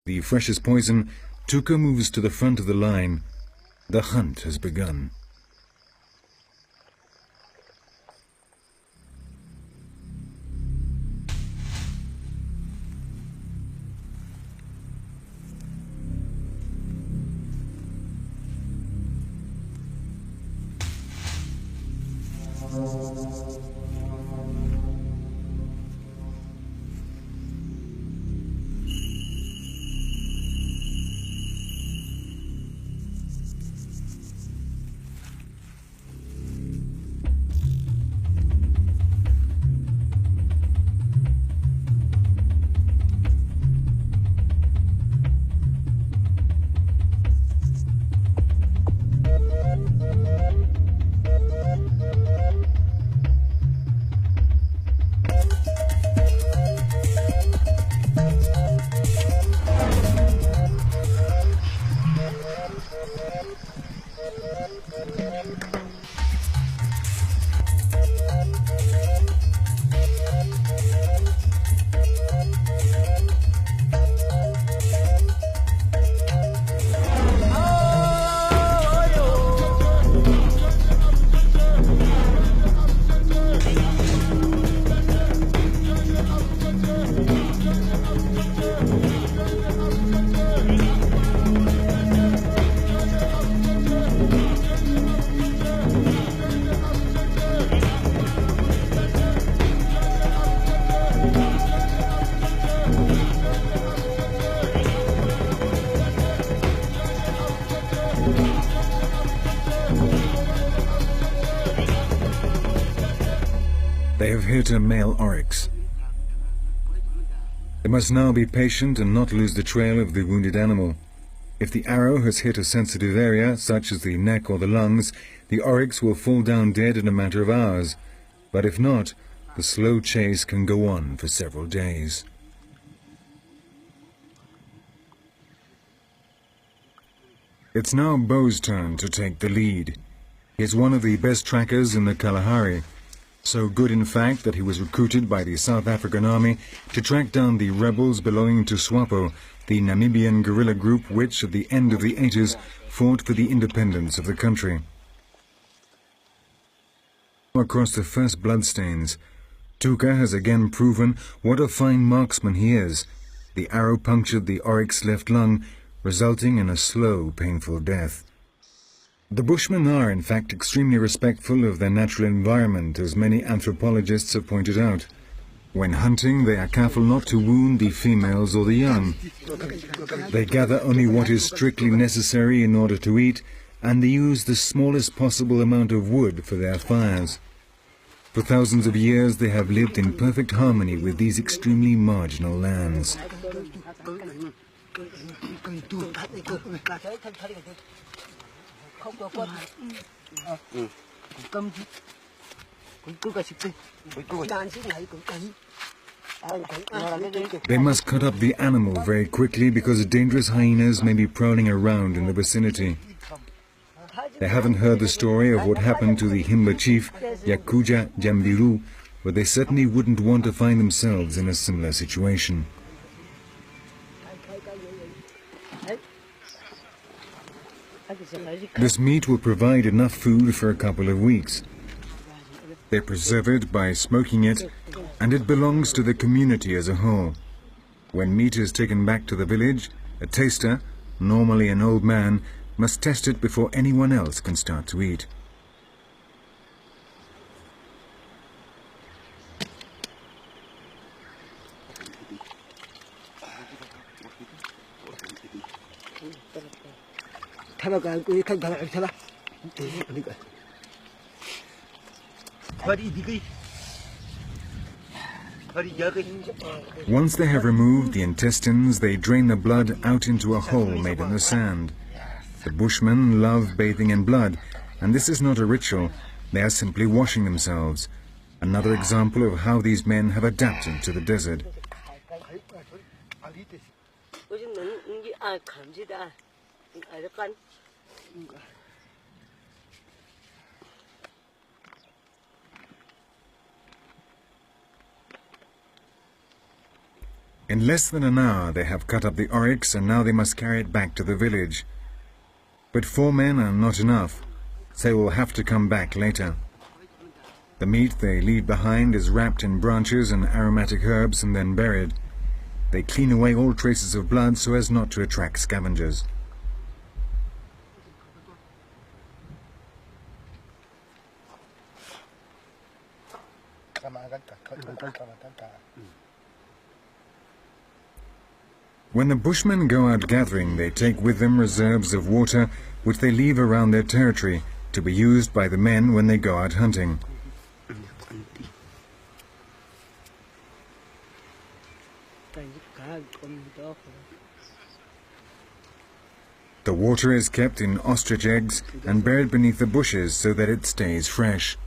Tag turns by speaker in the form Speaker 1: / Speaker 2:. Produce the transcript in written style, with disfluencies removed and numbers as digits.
Speaker 1: the freshest poison, Tuka moves to the front of the line. The hunt has begun. They have hit a male oryx. They must now be patient and not lose the trail of the wounded animal. If the arrow has hit a sensitive area, such as the neck or the lungs, the oryx will fall down dead in a matter of hours. But if not, the slow chase can go on for several days. It's now Bo's turn to take the lead. He is one of the best trackers in the Kalahari. So good, in fact, that he was recruited by the South African Army to track down the rebels belonging to SWAPO, the Namibian guerrilla group which, at the end of the 80s, fought for the independence of the country. Across the first bloodstains, Tuka has again proven what a fine marksman he is. The arrow punctured the oryx's left lung, resulting in a slow, painful death. The Bushmen are, in fact, extremely respectful of their natural environment, as many anthropologists have pointed out. When hunting, they are careful not to wound the females or the young. They gather only what is strictly necessary in order to eat, and they use the smallest possible amount of wood for their fires. For thousands of years, they have lived in perfect harmony with these extremely marginal lands. They must cut up the animal very quickly because dangerous hyenas may be prowling around in the vicinity. They haven't heard the story of what happened to the Himba chief, Yakuja Jambiru, but they certainly wouldn't want to find themselves in a similar situation. This meat will provide enough food for a couple of weeks. They preserve it by smoking it, and it belongs to the community as a whole. When meat is taken back to the village, a taster, normally an old man, must test it before anyone else can start to eat. Once they have removed the intestines, they drain the blood out into a hole made in the sand. The Bushmen love bathing in blood, and this is not a ritual. They are simply washing themselves. Another example of how these men have adapted to the desert. In less than an hour they have cut up the oryx and now they must carry it back to the village. But 4 men are not enough, so they will have to come back later. The meat they leave behind is wrapped in branches and aromatic herbs and then buried. They clean away all traces of blood so as not to attract scavengers. When the Bushmen go out gathering, they take with them reserves of water which they leave around their territory to be used by the men when they go out hunting. The water is kept in ostrich eggs and buried beneath the bushes so that it stays fresh.